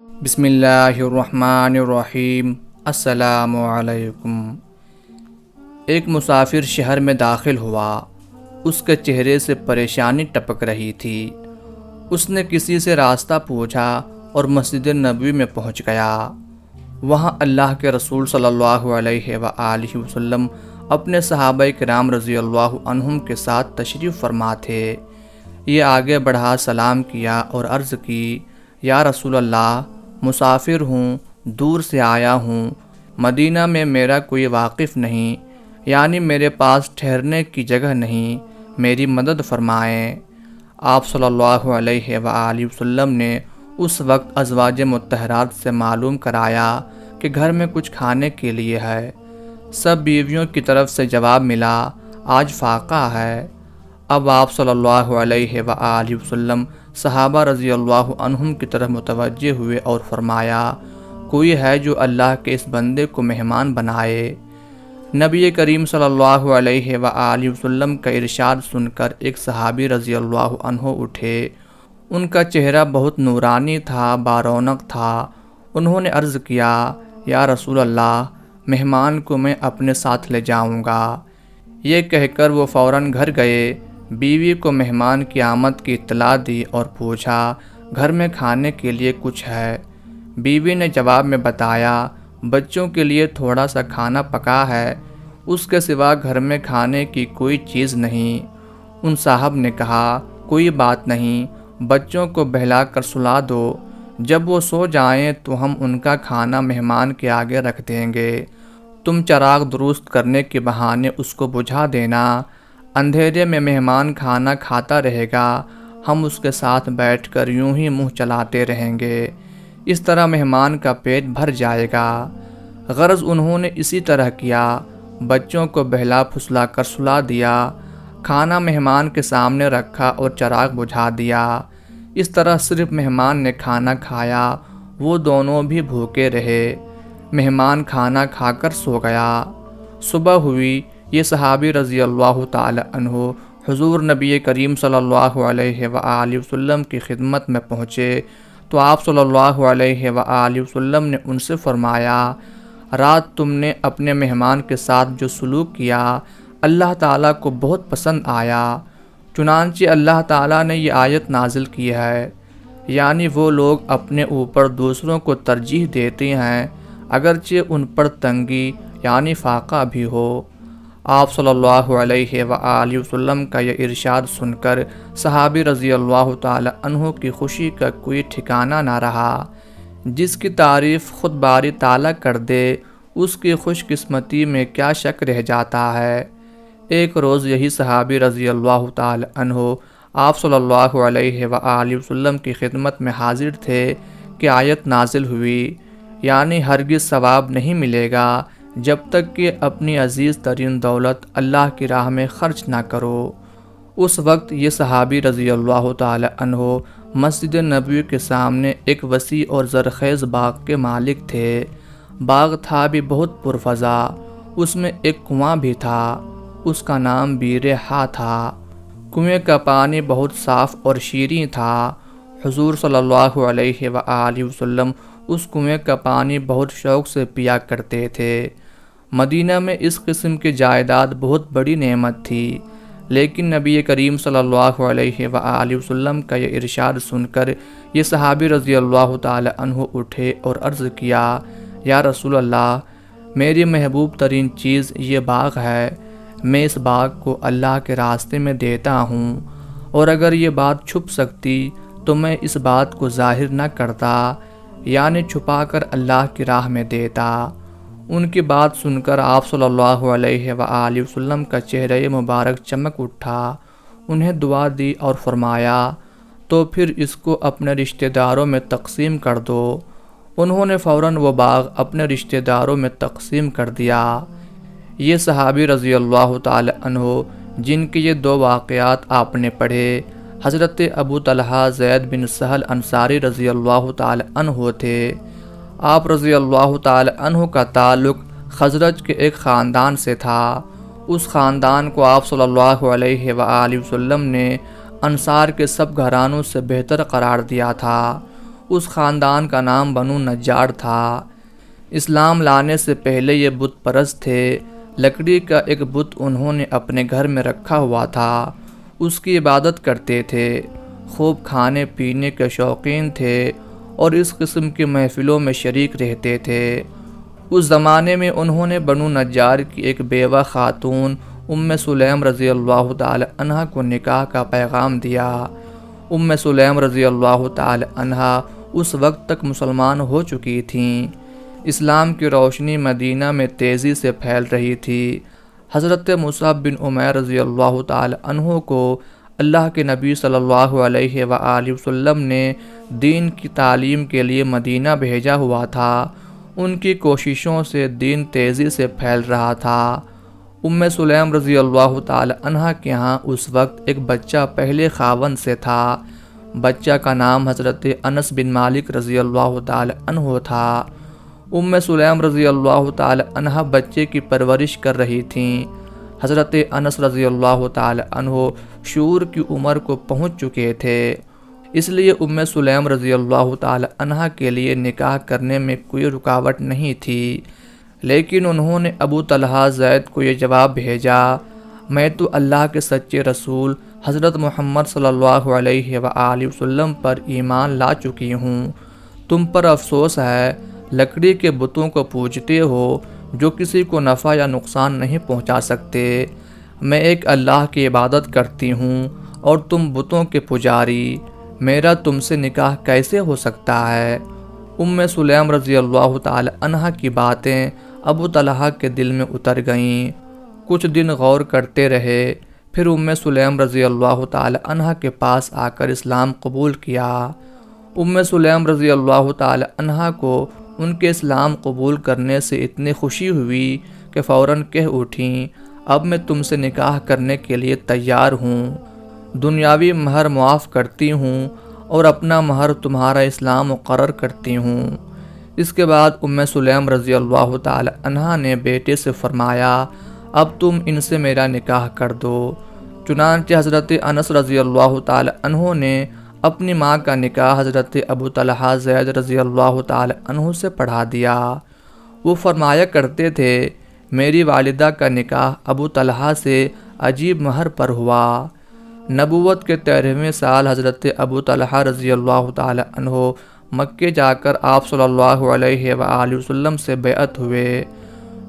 بسم اللہ الرحمن الرحیم۔ السلام علیکم۔ ایک مسافر شہر میں داخل ہوا۔ اس کے چہرے سے پریشانی ٹپک رہی تھی۔ اس نے کسی سے راستہ پوچھا اور مسجد نبوی میں پہنچ گیا۔ وہاں اللہ کے رسول صلی اللہ علیہ وآلہ وسلم اپنے صحابہ کرام رضی اللہ عنہم کے ساتھ تشریف فرما تھے۔ یہ آگے بڑھا سلام کیا اور عرض کی، یا رسول اللہ، مسافر ہوں، دور سے آیا ہوں، مدینہ میں میرا کوئی واقف نہیں، یعنی میرے پاس ٹھہرنے کی جگہ نہیں، میری مدد فرمائیں۔ آپ صلی اللہ علیہ وآلہ وسلم نے اس وقت ازواج مطہرات سے معلوم کرایا کہ گھر میں کچھ کھانے کے لیے ہے۔ سب بیویوں کی طرف سے جواب ملا، آج فاقہ ہے۔ اب آپ صلی اللہ علیہ وآلہ وسلم صحابہ رضی اللہ عنہم کی طرف متوجہ ہوئے اور فرمایا، کوئی ہے جو اللہ کے اس بندے کو مہمان بنائے۔ نبی کریم صلی اللہ علیہ وآلہ وسلم کا ارشاد سن کر ایک صحابی رضی اللہ عنہ اٹھے۔ ان کا چہرہ بہت نورانی تھا، بارونق تھا۔ انہوں نے عرض کیا، یا رسول اللہ، مہمان کو میں اپنے ساتھ لے جاؤں گا۔ یہ کہہ کر وہ فوراً گھر گئے، بیوی کو مہمان کی آمد کی اطلاع دی اور پوچھا، گھر میں کھانے کے لیے کچھ ہے؟ بیوی نے جواب میں بتایا، بچوں کے لیے تھوڑا سا کھانا پکا ہے، اس کے سوا گھر میں کھانے کی کوئی چیز نہیں۔ ان صاحب نے کہا، کوئی بات نہیں، بچوں کو بہلا کر سلا دو، جب وہ سو جائیں تو ہم ان کا کھانا مہمان کے آگے رکھ دیں گے۔ تم چراغ درست کرنے کے بہانے اس کو بجھا دینا، اندھیرے میں مہمان کھانا کھاتا رہے گا، ہم اس کے ساتھ بیٹھ کر یوں ہی منہ چلاتے رہیں گے، اس طرح مہمان کا پیٹ بھر جائے گا۔ غرض انہوں نے اسی طرح کیا، بچوں کو بہلا پھسلا کر سلا دیا، کھانا مہمان کے سامنے رکھا اور چراغ بجھا دیا۔ اس طرح صرف مہمان نے کھانا کھایا، وہ دونوں بھی بھوکے رہے۔ مہمان کھانا کھا کر سو گیا۔ صبح ہوئی، یہ صحابی رضی اللہ تعالی عنہ حضور نبی کریم صلی اللہ علیہ وآلہ وسلم کی خدمت میں پہنچے تو آپ صلی اللہ علیہ وآلہ وسلم نے ان سے فرمایا، رات تم نے اپنے مہمان کے ساتھ جو سلوک کیا اللہ تعالیٰ کو بہت پسند آیا۔ چنانچہ اللہ تعالیٰ نے یہ آیت نازل کی ہے، یعنی وہ لوگ اپنے اوپر دوسروں کو ترجیح دیتے ہیں اگرچہ ان پر تنگی یعنی فاقہ بھی ہو۔ آپ صلی اللہ علیہ وآلہ وسلم کا یہ ارشاد سن کر صحابی رضی اللہ تعالی عنہ کی خوشی کا کوئی ٹھکانہ نہ رہا۔ جس کی تعریف خود باری تعالیٰ کر دے، اس کی خوش قسمتی میں کیا شک رہ جاتا ہے۔ ایک روز یہی صحابی رضی اللہ تعالی عنہ آپ صلی اللہ علیہ وآلہ وسلم کی خدمت میں حاضر تھے کہ آیت نازل ہوئی، یعنی ہرگز ثواب نہیں ملے گا جب تک کہ اپنی عزیز ترین دولت اللہ کی راہ میں خرچ نہ کرو۔ اس وقت یہ صحابی رضی اللہ تعالی عنہ مسجد نبوی کے سامنے ایک وسیع اور زرخیز باغ کے مالک تھے۔ باغ تھا بھی بہت پرفضا، اس میں ایک کنواں بھی تھا، اس کا نام بیر ہا تھا۔ کنویں کا پانی بہت صاف اور شیریں تھا۔ حضور صلی اللہ علیہ وآلہ وسلم اس کنویں کا پانی بہت شوق سے پیا کرتے تھے۔ مدینہ میں اس قسم کی جائیداد بہت بڑی نعمت تھی، لیکن نبی کریم صلی اللہ علیہ وآلہ وسلم کا یہ ارشاد سن کر یہ صحابی رضی اللہ تعالی عنہ اٹھے اور عرض کیا، یا رسول اللہ، میری محبوب ترین چیز یہ باغ ہے، میں اس باغ کو اللہ کے راستے میں دیتا ہوں، اور اگر یہ بات چھپ سکتی تو میں اس بات کو ظاہر نہ کرتا، یعنی چھپا کر اللہ کی راہ میں دیتا۔ ان کی بات سن کر آپ صلی اللہ علیہ وآلہ وسلم کا چہرہ مبارک چمک اٹھا، انہیں دعا دی اور فرمایا، تو پھر اس کو اپنے رشتہ داروں میں تقسیم کر دو۔ انہوں نے فوراً وہ باغ اپنے رشتہ داروں میں تقسیم کر دیا۔ یہ صحابی رضی اللہ تعالی عنہ جن کے یہ دو واقعات آپ نے پڑھے، حضرت ابو طلحہ زید بن سہل انصاری رضی اللہ تعالی عنہ تھے۔ آپ رضی اللہ تعالی عنہ کا تعلق خزرج کے ایک خاندان سے تھا۔ اس خاندان کو آپ صلی اللہ علیہ وآلہ وسلم نے انصار کے سب گھرانوں سے بہتر قرار دیا تھا۔ اس خاندان کا نام بنو نجار تھا۔ اسلام لانے سے پہلے یہ بت پرست تھے۔ لکڑی کا ایک بت انہوں نے اپنے گھر میں رکھا ہوا تھا، اس کی عبادت کرتے تھے۔ خوب کھانے پینے کے شوقین تھے اور اس قسم کی محفلوں میں شریک رہتے تھے۔ اس زمانے میں انہوں نے بنو نجار کی ایک بیوہ خاتون ام سلیم رضی اللہ تعالی عنہ کو نکاح کا پیغام دیا۔ ام سلیم رضی اللہ تعالی عنہ اس وقت تک مسلمان ہو چکی تھیں۔ اسلام کی روشنی مدینہ میں تیزی سے پھیل رہی تھی۔ حضرت مصعب بن عمیر رضی اللہ تعالی عنہ کو اللہ کے نبی صلی اللہ علیہ وآلہ وسلم نے دین کی تعلیم کے لیے مدینہ بھیجا ہوا تھا۔ ان کی کوششوں سے دین تیزی سے پھیل رہا تھا۔ ام سلیم رضی اللہ تعالی عنہ کے ہاں اس وقت ایک بچہ پہلے خاوند سے تھا۔ بچہ کا نام حضرت انس بن مالک رضی اللہ تعالی عنہ تھا۔ ام سلیم رضی اللہ تعالی عنہ بچے کی پرورش کر رہی تھیں۔ حضرت انس رضی اللہ تعالی عنہ شعور کی عمر کو پہنچ چکے تھے، اس لیے ام سلیم رضی اللہ تعالی عنہ کے لیے نکاح کرنے میں کوئی رکاوٹ نہیں تھی۔ لیکن انہوں نے ابو طلحہ زید کو یہ جواب بھیجا، میں تو اللہ کے سچے رسول حضرت محمد صلی اللہ علیہ وآلہ وسلم پر ایمان لا چکی ہوں۔ تم پر افسوس ہے، لکڑی کے بتوں کو پوجتے ہو جو کسی کو نفع یا نقصان نہیں پہنچا سکتے۔ میں ایک اللہ کی عبادت کرتی ہوں اور تم بتوں کے پجاری، میرا تم سے نکاح کیسے ہو سکتا ہے؟ ام سلیم رضی اللہ تعالی عنہ کی باتیں ابو طلحہ کے دل میں اتر گئیں۔ کچھ دن غور کرتے رہے، پھر ام سلیم رضی اللہ تعالی عنہ کے پاس آ کر اسلام قبول کیا۔ ام سلیم رضی اللہ تعالی عنہ کو ان کے اسلام قبول کرنے سے اتنی خوشی ہوئی کہ فوراً کہہ اٹھیں، اب میں تم سے نکاح کرنے کے لیے تیار ہوں، دنیاوی مہر معاف کرتی ہوں اور اپنا مہر تمہارا اسلام مقرر کرتی ہوں۔ اس کے بعد ام سلیم رضی اللہ تعالی عنہ نے بیٹے سے فرمایا، اب تم ان سے میرا نکاح کر دو۔ چنانچہ حضرت انس رضی اللہ تعالی عنہ نے اپنی ماں کا نکاح حضرت ابو طلحہ زید رضی اللہ تعالی عنہ سے پڑھا دیا۔ وہ فرمایا کرتے تھے، میری والدہ کا نکاح ابو طلحہ سے عجیب مہر پر ہوا۔ نبوت کے 13ویں سال حضرت ابو طلحہ رضی اللہ تعالی عنہ مکے جا کر آپ صلی اللہ علیہ وآلہ وسلم سے بیعت ہوئے۔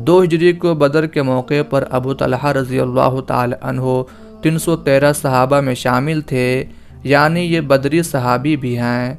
2 ہجری کو بدر کے موقع پر ابو طلحہ رضی اللہ تعالی عنہ 313 صحابہ میں شامل تھے، یعنی یہ بدری صحابی بھی ہیں۔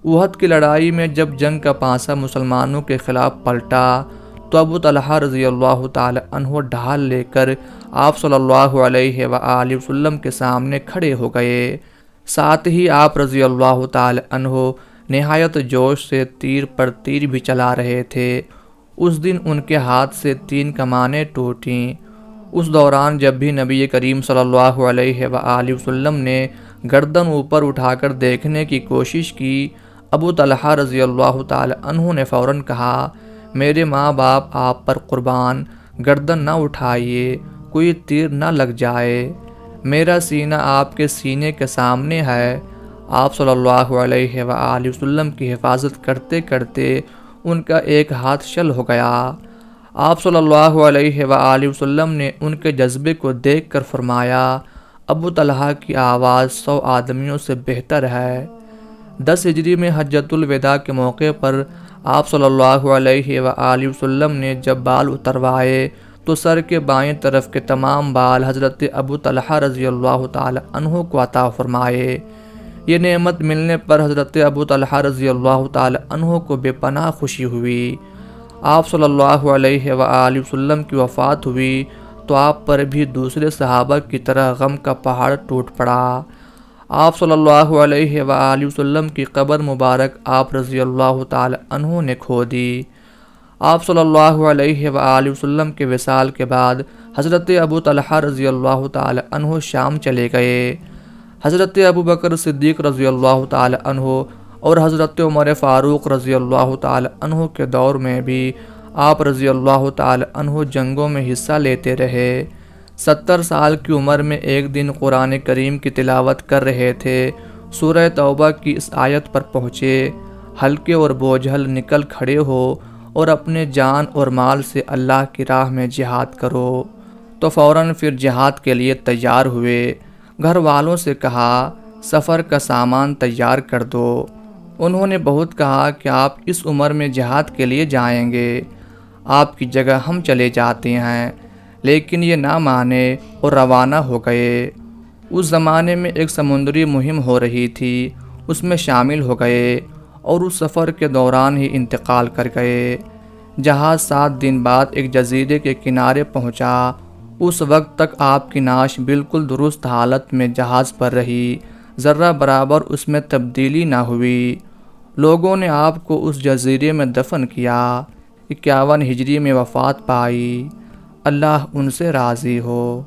احد کی لڑائی میں جب جنگ کا پانسا مسلمانوں کے خلاف پلٹا تو ابو طلحہ رضی اللہ تعالی عنہ ڈھال لے کر آپ صلی اللہ علیہ وآلہ وسلم کے سامنے کھڑے ہو گئے۔ ساتھ ہی آپ رضی اللہ تعالی عنہ نہایت جوش سے تیر پر تیر بھی چلا رہے تھے۔ اس دن ان کے ہاتھ سے 3 کمانیں ٹوٹیں۔ اس دوران جب بھی نبی کریم صلی اللہ علیہ وآلہ وسلم نے گردن اوپر اٹھا کر دیکھنے کی کوشش کی، ابو طلحہ رضی اللہ تعالی عنہ نے فوراً کہا، میرے ماں باپ آپ پر قربان، گردن نہ اٹھائیے، کوئی تیر نہ لگ جائے، میرا سینہ آپ کے سینے کے سامنے ہے۔ آپ صلی اللہ علیہ وآلہ وسلم کی حفاظت کرتے کرتے ان کا ایک ہاتھ شل ہو گیا۔ آپ صلی اللہ علیہ وآلہ وسلم نے ان کے جذبے کو دیکھ کر فرمایا، ابو طلحہ کی آواز 100 آدمیوں سے بہتر ہے۔ 10 ہجری میں حجۃ الوداع کے موقع پر آپ صلی اللہ علیہ وآلہ وسلم نے جب بال اتروائے تو سر کے بائیں طرف کے تمام بال حضرت ابو طلحہ رضی اللہ تعالی عنہ کو عطا فرمائے۔ یہ نعمت ملنے پر حضرت ابو طلحہ رضی اللہ تعالی عنہ کو بے پناہ خوشی ہوئی۔ آپ صلی اللہ علیہ وآلہ وسلم کی وفات ہوئی تو آپ پر بھی دوسرے صحابہ کی طرح غم کا پہاڑ ٹوٹ پڑا۔ آپ صلی اللہ علیہ وآلہ وسلم کی قبر مبارک آپ رضی اللہ تعالی عنہ نے کھودی۔ آپ صلی اللہ علیہ وآلہ وسلم کے وصال کے بعد حضرت ابو طلحہ رضی اللہ تعالی عنہ شام چلے گئے۔ حضرت ابو بکر صدیق رضی اللہ تعالی عنہ اور حضرت عمر فاروق رضی اللہ تعالی عنہ کے دور میں بھی آپ رضی اللہ تعالی عنہ جنگوں میں حصہ لیتے رہے۔ 70 سال کی عمر میں ایک دن قرآن کریم کی تلاوت کر رہے تھے، سورہ توبہ کی اس آیت پر پہنچے، ہلکے اور بوجھل نکل کھڑے ہو اور اپنے جان اور مال سے اللہ کی راہ میں جہاد کرو۔ تو فوراً پھر جہاد کے لیے تیار ہوئے۔ گھر والوں سے کہا سفر کا سامان تیار کر دو۔ انہوں نے بہت کہا کہ آپ اس عمر میں جہاد کے لیے جائیں گے، آپ کی جگہ ہم چلے جاتے ہیں، لیکن یہ نہ مانے اور روانہ ہو گئے۔ اس زمانے میں ایک سمندری مہم ہو رہی تھی، اس میں شامل ہو گئے اور اس سفر کے دوران ہی انتقال کر گئے۔ جہاز 7 دن بعد ایک جزیرے کے کنارے پہنچا۔ اس وقت تک آپ کی نعش بالکل درست حالت میں جہاز پر رہی، ذرہ برابر اس میں تبدیلی نہ ہوئی۔ لوگوں نے آپ کو اس جزیرے میں دفن کیا۔ 51 ہجری میں وفات پائی۔ اللہ ان سے راضی ہو۔